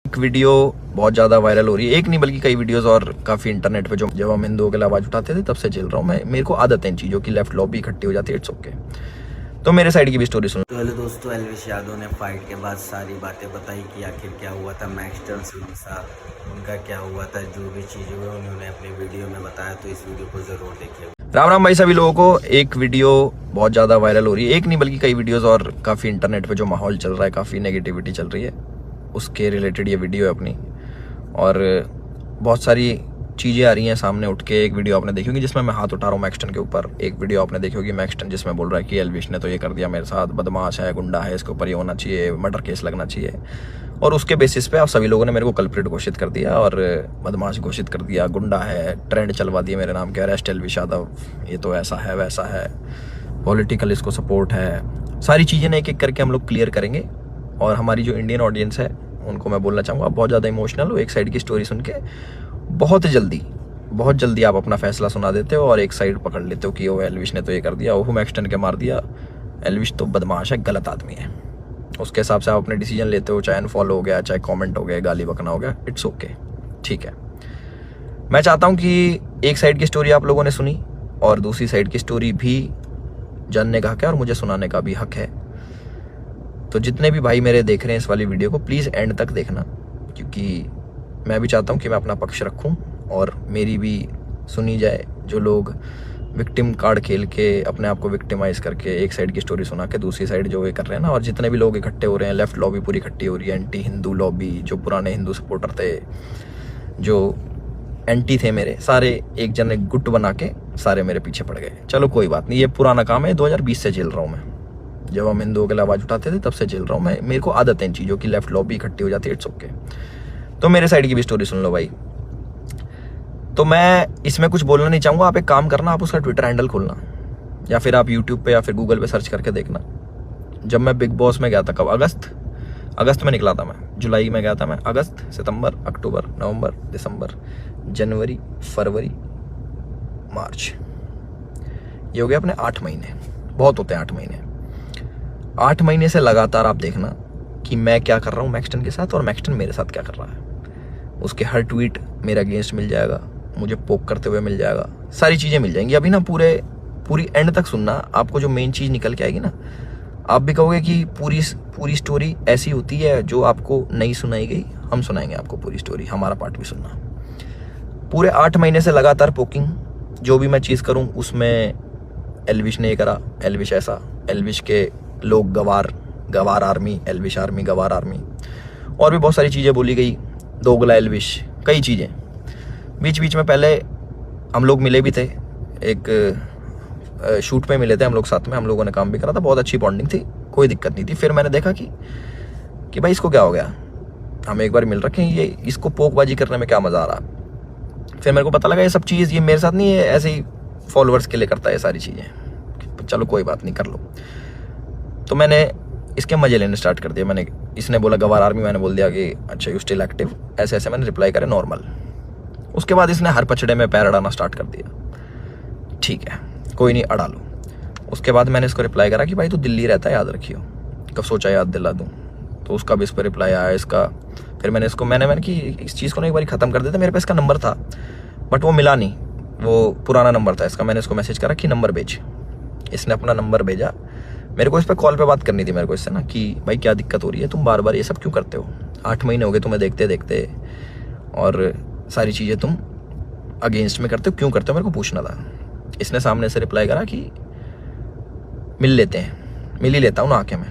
एक वीडियो बहुत ज़्यादा वायरल हो रही है, एक नहीं बल्कि कई वीडियोस और काफ़ी इंटरनेट पे जो जब हम हिंदुओं के लिए आवाज़ उठाते थे तब से झेल रहा हूँ मैं। मेरे को आदत है इन चीज़ों की, लेफ्ट लॉबी इकट्ठी हो जाती है, इट्स ओके। तो मेरे साइड की भी स्टोरी सुनो। तो हेलो दोस्तों, एल्विश यादव ने फाइट के बाद सारी बातें बताई कि आखिर क्या हुआ था मैक्स टर्न्स के साथ, उनका क्या हुआ था, जो भी चीज़ें हुई उन्होंने अपनी वीडियो में बताया। तो इस वीडियो को ज़रूर देखिए। राम राम भाई सभी लोगों को। एक वीडियो बहुत ज़्यादा वायरल हो रही है, एक नहीं बल्कि कई वीडियोज़ और काफ़ी इंटरनेट पर जो माहौल चल रहा है, काफ़ी नेगेटिविटी चल रही है, उसके रिलेटेड ये वीडियो है अपनी। और बहुत सारी चीज़ें आ रही हैं सामने उठ के। एक वीडियो आपने देखी होगी जिसमें मैं हाथ उठा रहा हूँ मैक्सटन के ऊपर, एक वीडियो आपने देखी होगी मैक्सटन जिसमें बोल रहा है कि एल्विश ने तो ये कर दिया मेरे साथ, बदमाश है, गुंडा है, इसके ऊपर ये होना चाहिए, मर्डर केस लगना चाहिए। और उसके बेसिस पे आप सभी लोगों ने मेरे को कल्प्रिट घोषित कर दिया और बदमाश घोषित कर दिया, गुंडा है, ट्रेंड चलवा दिया मेरे नाम के, अरेस्ट एल्विश यादव, ये तो ऐसा है वैसा है, पॉलिटिकल इसको सपोर्ट है। सारी चीज़ें एक एक करके हम लोग क्लियर करेंगे। और हमारी जो इंडियन ऑडियंस है उनको मैं बोलना चाहूँगा, आप बहुत ज़्यादा इमोशनल हो, एक साइड की स्टोरी सुन के बहुत जल्दी आप अपना फैसला सुना देते हो और एक साइड पकड़ लेते हो कि वो एल्विश ने तो ये कर दिया, वो मैक्सटन के मार दिया, एल्विश तो बदमाश है, गलत आदमी है। उसके हिसाब से आप अपने डिसीजन लेते हो, चाहे अनफॉलो हो गया, चाहे कमेंट हो गया, गाली बकना हो गया, इट्स ओके, ठीक है। मैं चाहता हूँ कि एक साइड की स्टोरी आप लोगों ने सुनी और दूसरी साइड की स्टोरी भी जानने का हक है और मुझे सुनाने का भी हक है। तो जितने भी भाई मेरे देख रहे हैं इस वाली वीडियो को, प्लीज़ एंड तक देखना, क्योंकि मैं भी चाहता हूँ कि मैं अपना पक्ष रखूँ और मेरी भी सुनी जाए। जो लोग विक्टिम कार्ड खेल के अपने आप को विक्टिमाइज करके एक साइड की स्टोरी सुना के दूसरी साइड जो ये कर रहे हैं ना, और जितने भी लोग इकट्ठे हो रहे हैं, लेफ्ट लॉबी पूरी इकट्ठी हो रही है, एंटी हिंदू लॉबी, जो पुराने हिंदू सपोर्टर थे, जो एंटी थे मेरे, सारे एक जन एक गुट बना के सारे मेरे पीछे पड़ गए। चलो कोई बात नहीं, ये पुराना काम है, 2020 से झेल रहा हूँ मैं। जब हम हिंदुओं के लिए आवाज़ उठाते थे तब से झेल रहा हूँ मैं। मेरे को आदत है इन चीज़ों की, लेफ्ट लॉबी इकट्ठी हो जाती है, इट्स ओके। तो मेरे साइड की भी स्टोरी सुन लो भाई। तो मैं इसमें कुछ बोलना नहीं चाहूँगा, आप एक काम करना, आप उसका ट्विटर हैंडल खोलना या फिर आप यूट्यूब पे या फिर गूगल पे सर्च करके देखना। जब मैं बिग बॉस में गया था, कब, अगस्त में निकला था मैं, जुलाई में गया था मैं, अगस्त, सितंबर, अक्टूबर, नवंबर, दिसंबर, जनवरी, फरवरी, मार्च, ये हो गया अपने 8 महीने। बहुत होते हैं 8 महीने। 8 महीने से लगातार आप देखना कि मैं क्या कर रहा हूँ मैक्सटन के साथ और मैक्सटन मेरे साथ क्या कर रहा है। उसके हर ट्वीट मेरे अगेंस्ट मिल जाएगा, मुझे पोक करते हुए मिल जाएगा, सारी चीज़ें मिल जाएंगी। अभी ना पूरी एंड तक सुनना, आपको जो मेन चीज़ निकल के आएगी ना, आप भी कहोगे कि पूरी स्टोरी ऐसी होती है जो आपको नहीं सुनाई गई। हम सुनाएंगे आपको पूरी स्टोरी, हमारा पार्ट भी सुनना। पूरे 8 महीने से लगातार पोकिंग, जो भी मैं चीज़ करूँ उसमें एल्विश ने ये करा, एल्विश ऐसा, एल्विश के लोग गवार आर्मी, एल्विश आर्मी, गवार आर्मी, और भी बहुत सारी चीज़ें बोली गई, दोगला एल्विश, कई चीज़ें। बीच में पहले हम लोग मिले भी थे, एक शूट पे मिले थे हम लोग साथ में, हम लोगों ने काम भी करा था, बहुत अच्छी बॉन्डिंग थी, कोई दिक्कत नहीं थी। फिर मैंने देखा कि भाई इसको क्या हो गया, हम एक बार मिल रखे हैं, ये इसको पोकबाजी करने में क्या मज़ा आ रहा। फिर मेरे को पता लगा ये सब चीज़ ये मेरे साथ नहीं है, ऐसे ही फॉलोअर्स के लिए करता है सारी चीज़ें। चलो कोई बात नहीं, कर लो। तो मैंने इसके मजे लेने स्टार्ट कर दिया। इसने बोला गवार आर्मी, मैंने बोल दिया कि अच्छा यू स्टिल एक्टिव, ऐसे ऐसे मैंने रिप्लाई करे नॉर्मल। उसके बाद इसने हर पचड़े में पैर अड़ाना स्टार्ट कर दिया। ठीक है, कोई नहीं, अड़ा लो। उसके बाद मैंने इसको रिप्लाई करा कि भाई तू दिल्ली रहता है, याद रखियो, कब सोचा याद दिला दूँ। तो उसका भी इस पर रिप्लाई आया इसका। फिर मैंने इसको मैंने कि इस चीज़ को ना एक बार ख़त्म कर देते। मेरे पास इसका नंबर था बट वो मिला नहीं, वो पुराना नंबर था इसका। मैंने इसको मैसेज करा कि नंबर भेज, इसने अपना नंबर भेजा। मेरे को इस पर कॉल पे बात करनी थी मेरे को इससे ना, कि भाई क्या दिक्कत हो रही है, तुम बार बार ये सब क्यों करते हो, 8 महीने हो गए तुम्हें देखते देखते, और सारी चीज़ें तुम अगेंस्ट में करते हो, क्यों करते हो, मेरे को पूछना था। इसने सामने से रिप्लाई करा कि मिल लेते हैं, मिल ही लेता हूँ ना आके मैं।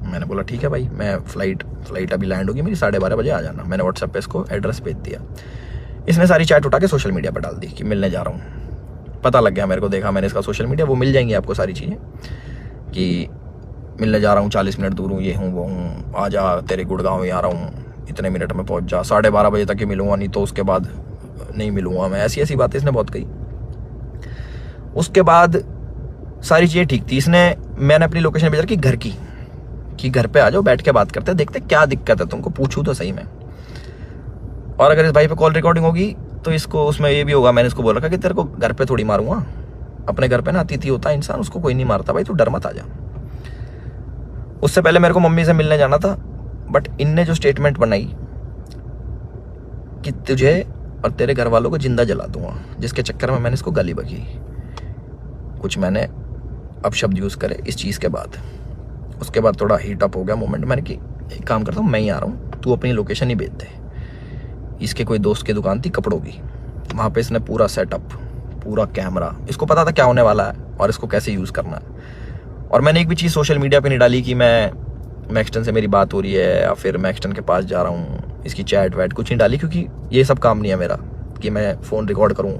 मैंने बोला ठीक है भाई, मैं फ्लाइट अभी लैंड होगी मेरी, 12:30 बजे आ जाना। मैंने व्हाट्सएप पे इसको एड्रेस भेज दिया। इसने सारी चैट उठा के सोशल मीडिया पर डाल दी कि मिलने जा रहा हूँ। पता लग गया मेरे को, देखा मैंने इसका सोशल मीडिया, वो मिल जाएंगी आपको सारी चीज़ें कि मिलने जा रहा हूँ, 40 मिनट दूर हूँ, ये हूँ वो हूँ, आ जा, तेरे गुड़गांव ही आ रहा हूँ, इतने मिनट में पहुँच जा, 12:30 बजे तक ही मिलूँगा, नहीं तो उसके बाद नहीं मिलूँगा मैं। ऐसी बातें इसने बहुत कही। उसके बाद सारी चीज़ें ठीक थी। मैंने अपनी लोकेशन भेजा कि घर की, कि घर पे आ जाओ, बैठ के बात करते, देखते क्या दिक्कत है तुमको, पूछूँ तो सही में। और अगर इस भाई पे कॉल रिकॉर्डिंग होगी तो इसको उसमें ये भी होगा, मैंने इसको बोल रखा कि तेरे को घर पे थोड़ी मारूंगा, अपने घर पे ना अतिथि होता है इंसान, उसको कोई नहीं मारता भाई, तू डर मत आ जा। उससे पहले मेरे को मम्मी से मिलने जाना था, बट इनने जो स्टेटमेंट बनाई कि तुझे और तेरे घर वालों को जिंदा जला दूंगा, जिसके चक्कर में मैंने इसको गाली बकी, कुछ मैंने अपशब्द यूज करे इस चीज के बाद। उसके बाद थोड़ा हीट अप हो गया मोमेंट। मैंने कि एक काम करता हूँ, मैं ही आ रहा हूँ, तू अपनी लोकेशन ही भेज दे। इसके कोई दोस्त की दुकान थी कपड़ों की, वहाँ पे इसने पूरा सेटअप, पूरा कैमरा, इसको पता था क्या होने वाला है और इसको कैसे यूज़ करना है। और मैंने एक भी चीज़ सोशल मीडिया पे नहीं डाली कि मैं मैक्सटन से मेरी बात हो रही है या फिर मैक्सटन के पास जा रहा हूँ, इसकी चैट वैट कुछ नहीं डाली, क्योंकि ये सब काम नहीं है मेरा कि मैं फ़ोन रिकॉर्ड करूँ।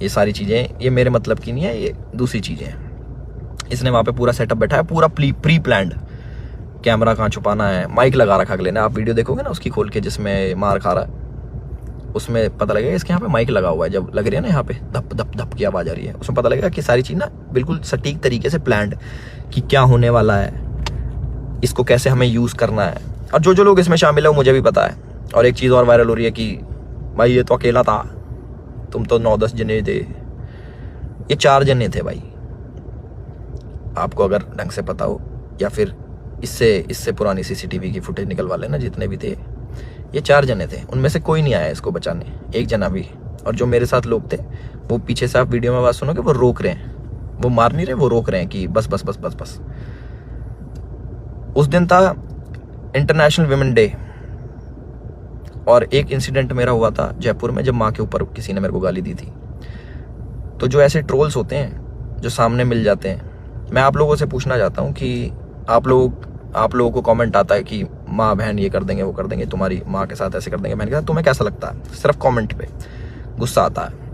ये सारी चीज़ें ये मेरे मतलब की नहीं है, ये दूसरी चीज़ें हैं। इसने वहाँ पे पूरा सेटअप बैठाया, पूरा प्री प्लान्ड, कैमरा कहाँ छुपाना है, माइक लगा रखा अगले ने। आप वीडियो देखोगे ना उसकी खोल के जिसमें मार खा रहा है, उसमें पता लगेगा इसके यहाँ पे माइक लगा हुआ है। जब लग रही है ना यहाँ पे धप धप धप की आवाज़ आ रही है, उसमें पता लगेगा कि सारी चीज़ ना बिल्कुल सटीक तरीके से प्लान्ड, कि क्या होने वाला है, इसको कैसे हमें यूज़ करना है। और जो जो लोग इसमें शामिल है वो मुझे भी पता है। और एक चीज़ और वायरल हो रही है कि भाई ये तो अकेला था, तुम तो 9-10 जने थे। ये 4 जने थे भाई, आपको अगर ढंग से पता हो, या फिर इससे पुरानी CCTV की फुटेज निकलवा लेना, जितने भी थे ये 4 जने थे। उनमें से कोई नहीं आया इसको बचाने, एक जना भी। और जो मेरे साथ लोग थे वो पीछे से, आप वीडियो में बात सुनोगे, वो रोक रहे हैं, वो मार नहीं रहे, वो रोक रहे हैं कि बस बस बस बस बस। उस दिन था इंटरनेशनल विमेन डे, और एक इंसिडेंट मेरा हुआ था जयपुर में, जब माँ के ऊपर किसी ने मेरे को गाली दी थी। तो जो ऐसे ट्रोल्स होते हैं जो सामने मिल जाते हैं, मैं आप लोगों से पूछना चाहता हूँ कि आप लोगों को कमेंट आता है कि माँ बहन ये कर देंगे वो कर देंगे, तुम्हारी माँ के साथ ऐसे कर देंगे। मैंने कहा तुम्हें कैसा लगता है? सिर्फ कमेंट पे गुस्सा आता है।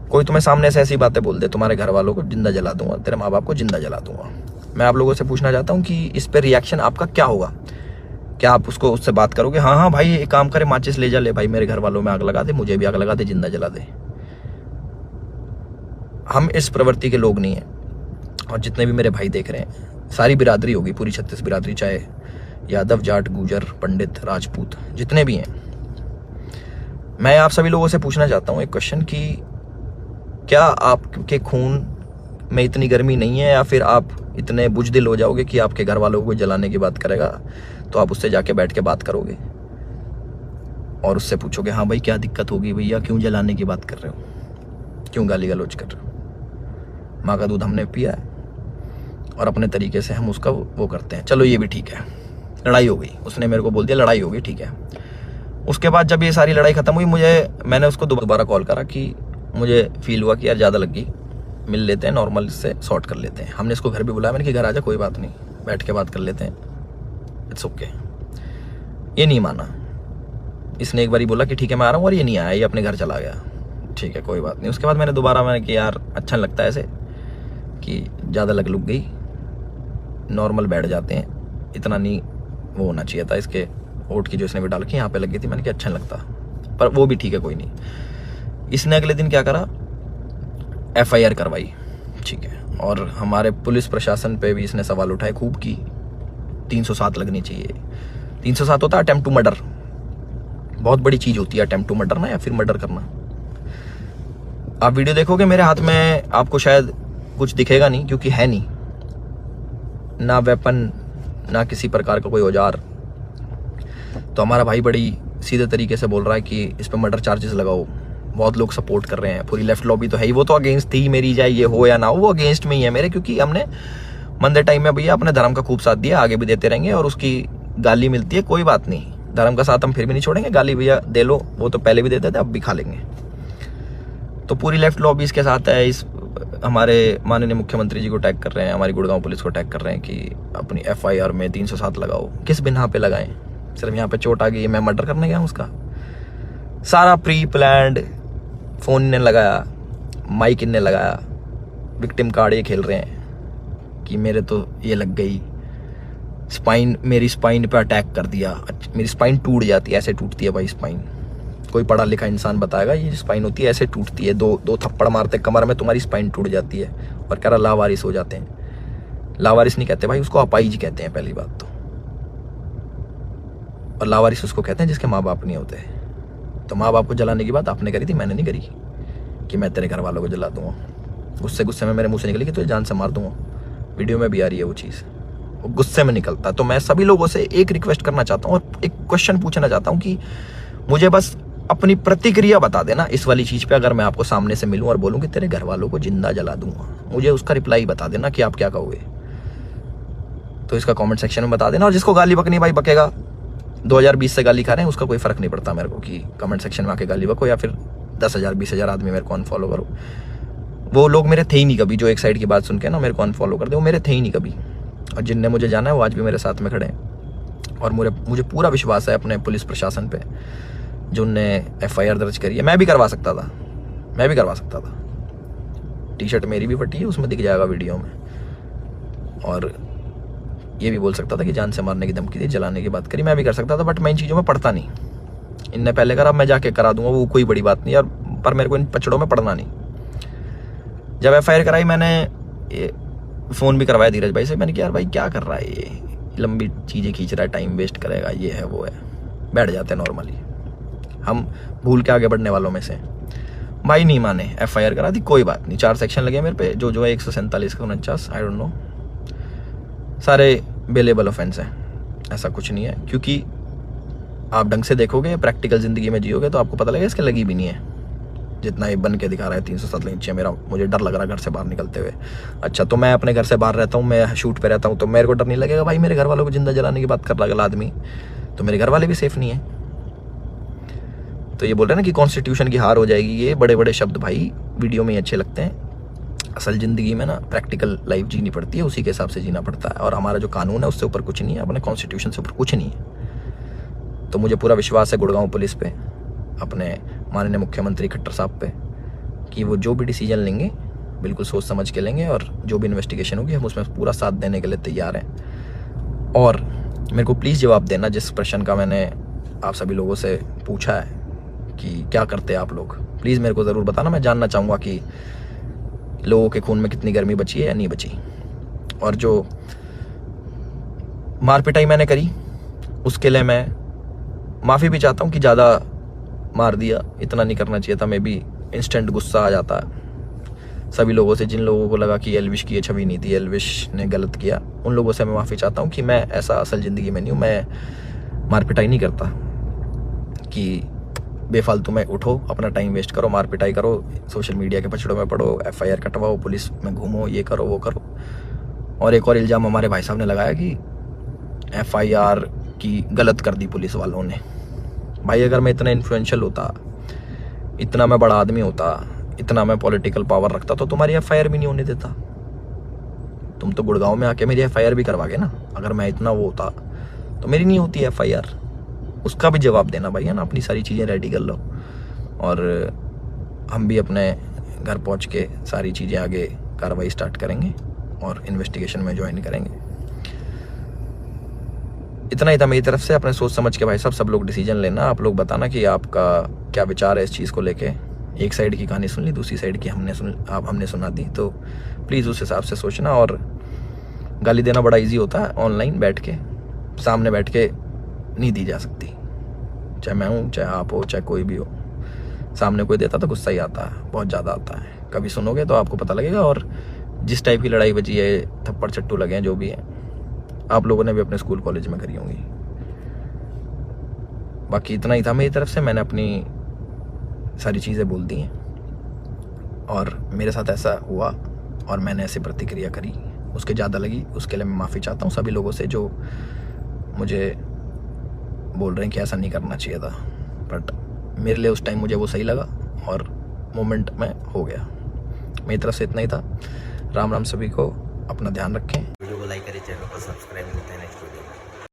कोई तुम्हें सामने से ऐसी बातें बोल दे, तुम्हारे घर वालों को जिंदा जला दूंगा, तेरे माँ बाप को जिंदा जला दूंगा। मैं आप लोगों से पूछना चाहता हूँ कि इस पर रिएक्शन आपका क्या होगा? क्या आप उससे बात करोगे, हाँ हाँ भाई एक काम करे, माचिस ले जा, ले भाई मेरे घर वालों में आग लगा दे, मुझे भी आग लगा दे, जिंदा जला दे? हम इस प्रवृत्ति के लोग नहीं हैं। और जितने भी मेरे भाई देख रहे हैं, सारी बिरादरी होगी, पूरी 36 बिरादरी, चाहे यादव, जाट, गुजर, पंडित, राजपूत, जितने भी हैं, मैं आप सभी लोगों से पूछना चाहता हूँ एक क्वेश्चन कि क्या आपके खून में इतनी गर्मी नहीं है, या फिर आप इतने बुजदिल हो जाओगे कि आपके घर वालों को जलाने की बात करेगा तो आप उससे जाके बैठ के बात करोगे और उससे पूछोगे, हाँ भाई क्या दिक्कत होगी भैया, क्यों जलाने की बात कर रहे हो, क्यों गाली गलौज कर रहे हो? माँ का दूध हमने पिया है और अपने तरीके से हम उसका वो करते हैं। चलो ये भी ठीक है, लड़ाई हो गई, उसने मेरे को बोल दिया लड़ाई हो गई, ठीक है। उसके बाद जब ये सारी लड़ाई खत्म हुई, मैंने उसको दोबारा कॉल करा कि मुझे फील हुआ कि यार ज़्यादा लग गई, मिल लेते हैं, नॉर्मल से सॉर्ट कर लेते हैं। हमने इसको घर भी बुलाया, मैंने कि घर आ जा, कोई बात नहीं, बैठ के बात कर लेते हैं, इट्स ओके। ये नहीं माना, इसने एक बारी बोला कि ठीक है मैं आ रहा हूँ, और ये नहीं आया, ये अपने घर चला गया, ठीक है कोई बात नहीं। उसके बाद मैंने कि यार अच्छा नहीं लगता ऐसे कि ज़्यादा लग लुक गई, नॉर्मल बैठ जाते हैं, इतना नहीं वो होना चाहिए था। इसके ओट की जो इसने भी डाल के यहाँ पे लग गई थी, मैंने कहा अच्छा नहीं लगता, पर वो भी ठीक है कोई नहीं। इसने अगले दिन क्या करा, FIR करवाई, ठीक है। और हमारे पुलिस प्रशासन पे भी इसने सवाल उठाए खूब की 307 लगनी चाहिए। 307 होता है अटेम्प्ट टू मर्डर, बहुत बड़ी चीज़ होती है अटेम्प्ट टू मर्डर ना, या फिर मर्डर करना। आप वीडियो देखोगे मेरे हाथ में, आपको शायद कुछ दिखेगा नहीं, क्योंकि है नहीं ना वेपन, ना किसी प्रकार का कोई औजार। तो हमारा भाई बड़ी सीधे तरीके से बोल रहा है कि इस पर मर्डर चार्जेस लगाओ। बहुत लोग सपोर्ट कर रहे हैं, पूरी लेफ्ट लॉबी तो है ही, वो तो अगेंस्ट थी मेरी, चाहे ये हो या ना हो, वो अगेंस्ट में ही है मेरे, क्योंकि हमने मंदे टाइम में भैया अपने धर्म का खूब साथ दिया, आगे भी देते रहेंगे। और उसकी गाली मिलती है, कोई बात नहीं, धर्म का साथ हम फिर भी नहीं छोड़ेंगे, गाली भैया दे लो, वो तो पहले भी देते थे, अब भी खा लेंगे। तो पूरी लेफ्ट लॉबी इसके साथ है। इस हमारे माननीय मुख्यमंत्री जी को टैग कर रहे हैं, हमारी गुड़गांव पुलिस को टैग कर रहे हैं कि अपनी FIR में 307 लगाओ। किस बिना पे लगाएं? सिर्फ यहाँ पे चोट आ गई, मैं मर्डर करने गया हूँ उसका? सारा प्री प्लान्ड, फोन ने लगाया, माइक इनने लगाया, विक्टिम कार्ड ये खेल रहे हैं कि मेरे तो ये लग गई, स्पाइन, मेरी स्पाइन पे अटैक कर दिया, मेरी स्पाइन टूट जाती है, ऐसे टूटती है भाई स्पाइन। कोई पढ़ा लिखा इंसान बताएगा ये स्पाइन होती है, ऐसे टूटती है, दो थप्पड़ मारते कमर में तुम्हारी स्पाइन टूट जाती है। और कह रहा लावारिस हो जाते हैं। लावारिस नहीं कहते भाई, उसको अपाहिज कहते हैं पहली बात तो। और लावारिस उसको कहते हैं जिसके माँ बाप नहीं होते। तो माँ बाप को जलाने की बात आपने करी थी, मैंने नहीं करी कि मैं तेरे घर वालों को जला दूंगा। गुस्से में मेरे मुंह से निकली कि तुझे जान से मार दूंगा। वीडियो में भी आ रही है वो चीज़, वो गुस्से में निकलता है। तो मैं सभी लोगों से एक रिक्वेस्ट करना चाहता हूँ और एक क्वेश्चन पूछना चाहता हूँ कि मुझे बस अपनी प्रतिक्रिया बता देना इस वाली चीज़ पे। अगर मैं आपको सामने से मिलूं और बोलूं कि तेरे घर वालों को जिंदा जला दूंगा, मुझे उसका रिप्लाई बता देना कि आप क्या कहोगे। तो इसका कमेंट सेक्शन में बता देना। और जिसको गाली बकनी भाई बकेगा, 2020 से गाली खा रहे हैं, उसका कोई फर्क नहीं पड़ता मेरे को कि कमेंट सेक्शन में आके गाली बको या फिर 10,000 20,000 आदमी मेरे को अनफॉलो करो। वो लोग मेरे थे ही नहीं कभी, जो एक साइड की बात सुन के ना मेरे को अनफॉलो कर दे, वो मेरे थे ही नहीं कभी। और जिनने मुझे जाना है वो आज भी मेरे साथ में खड़े हैं। और मुझे पूरा विश्वास है अपने पुलिस प्रशासन पे, जो उनने FIR दर्ज करी है। मैं भी करवा सकता था। टी शर्ट मेरी भी फटी है, उसमें दिख जाएगा वीडियो में। और ये भी बोल सकता था कि जान से मारने की धमकी दी, जलाने की बात करी, मैं भी कर सकता था। बट मैं इन चीज़ों में पढ़ता नहीं। इनने पहले करा, मैं जाके करा दूंगा, वो कोई बड़ी बात नहीं यार। पर मेरे को इन पचड़ों में पढ़ना नहीं। जब FIR कराई, मैंने फ़ोन भी करवाया धीरज भाई से। मैंने कहा यार भाई क्या कर रहा है ये, लंबी चीज़ें खींच रहा है, टाइम वेस्ट करेगा, ये है वो है। बैठ जाते हैं नॉर्मली, हम भूल के आगे बढ़ने वालों में से। भाई नहीं माने, FIR करा दी, कोई बात नहीं। 4 सेक्शन लगे मेरे पे, जो है 147 का 49, आई डोंट नो, सारे बेलेबल ऑफेंस हैं। ऐसा कुछ नहीं है, क्योंकि आप ढंग से देखोगे, प्रैक्टिकल ज़िंदगी में जियोगे तो आपको पता लगेगा इसके लगी भी नहीं है। जितना ये बन के दिखा रहा है 307 इंच है, मुझे डर लग रहा है घर से बाहर निकलते हुए। अच्छा, तो मैं अपने घर से बाहर रहता हूँ, मैं शूट पे रहता हूँ, तो मेरे को डर नहीं लगेगा भाई मेरे घर वालों को जिंदा जलाने की बात कर रहा अगला आदमी, तो मेरे घर वाले भी सेफ नहीं है। तो ये बोल रहे हैं ना कि कॉन्स्टिट्यूशन की हार हो जाएगी, ये बड़े बड़े शब्द भाई वीडियो में ही अच्छे लगते हैं। असल ज़िंदगी में ना प्रैक्टिकल लाइफ जीनी पड़ती है, उसी के हिसाब से जीना पड़ता है। और हमारा जो कानून है उससे ऊपर कुछ नहीं है, अपने कॉन्स्टिट्यूशन से ऊपर कुछ नहीं है। तो मुझे पूरा विश्वास है गुड़गांव पुलिस पे, अपने माननीय मुख्यमंत्री खट्टर साहब पे, कि वो जो भी डिसीजन लेंगे बिल्कुल सोच समझ के लेंगे। और जो भी इन्वेस्टिगेशन होगी हम उसमें पूरा साथ देने के लिए तैयार हैं। और मेरे को प्लीज़ जवाब देना जिस प्रश्न का मैंने आप सभी लोगों से पूछा है कि क्या करते हैं आप लोग, प्लीज़ मेरे को ज़रूर बताना। मैं जानना चाहूँगा कि लोगों के खून में कितनी गर्मी बची है या नहीं बची। और जो मार पिटाई मैंने करी उसके लिए मैं माफ़ी भी चाहता हूँ कि ज़्यादा मार दिया, इतना नहीं करना चाहिए था। मैं भी इंस्टेंट गुस्सा आ जाता है सभी लोगों से, जिन लोगों को लगा कि एल्विश की ये छवि नहीं थी, एल्विश ने गलत किया, उन लोगों से मैं माफ़ी चाहता हूँ कि मैं ऐसा असल ज़िंदगी में नहीं हूँ। मैं मार पिटाई नहीं करता कि बेफालतू में उठो, अपना टाइम वेस्ट करो, मार पिटाई करो, सोशल मीडिया के पछड़ों में पड़ो, FIR कटवाओ, पुलिस में घूमो, ये करो वो करो। और एक और इल्ज़ाम हमारे भाई साहब ने लगाया कि FIR की गलत कर दी पुलिस वालों ने। भाई अगर मैं इतना इन्फ्लुएंशियल होता, इतना मैं बड़ा आदमी होता, इतना मैं पॉलिटिकल पावर रखता, तो तुम्हारी FIR भी नहीं होने देता। तुम तो गुड़गांव में आके मेरी FIR भी करवागे ना। अगर मैं इतना वो होता तो मेरी नहीं होती FIR। उसका भी जवाब देना भाई, है ना। अपनी सारी चीज़ें रेडी कर लो और हम भी अपने घर पहुंच के सारी चीज़ें आगे कार्रवाई स्टार्ट करेंगे और इन्वेस्टिगेशन में ज्वाइन करेंगे। इतना ही था मेरी तरफ से। अपने सोच समझ के भाई साहब सब लोग डिसीजन लेना। आप लोग बताना कि आपका क्या विचार है इस चीज़ को लेके। एक साइड की कहानी सुन ली, दूसरी साइड की हमने सुना दी, तो प्लीज़ उस हिसाब से सोचना। और गाली देना बड़ा इजी होता है, ऑनलाइन बैठ के, सामने बैठ के नहीं दी जा सकती। चाहे मैं हूँ, चाहे आप हो, चाहे कोई भी हो, सामने कोई देता तो गुस्सा ही आता है, बहुत ज़्यादा आता है। कभी सुनोगे तो आपको पता लगेगा। और जिस टाइप की लड़ाई बची है, थप्पड़ चट्टू लगे हैं, जो भी है, आप लोगों ने भी अपने स्कूल कॉलेज में करी होंगी। बाकी इतना ही था मेरी तरफ से। मैंने अपनी सारी चीज़ें बोल दी हैं और मेरे साथ ऐसा हुआ और मैंने ऐसी प्रतिक्रिया करी, उसके ज़्यादा लगी, उसके लिए मैं माफ़ी चाहता हूँ सभी लोगों से जो मुझे बोल रहे हैं कि ऐसा नहीं करना चाहिए था। बट मेरे लिए उस टाइम मुझे वो सही लगा और मोमेंट में हो गया। मेरी तरफ से इतना ही था। राम राम सभी को, अपना ध्यान रखें। वीडियो को लाइक करें, चैनल को सब्सक्राइब। मिलते हैं नेक्स्ट वीडियो में।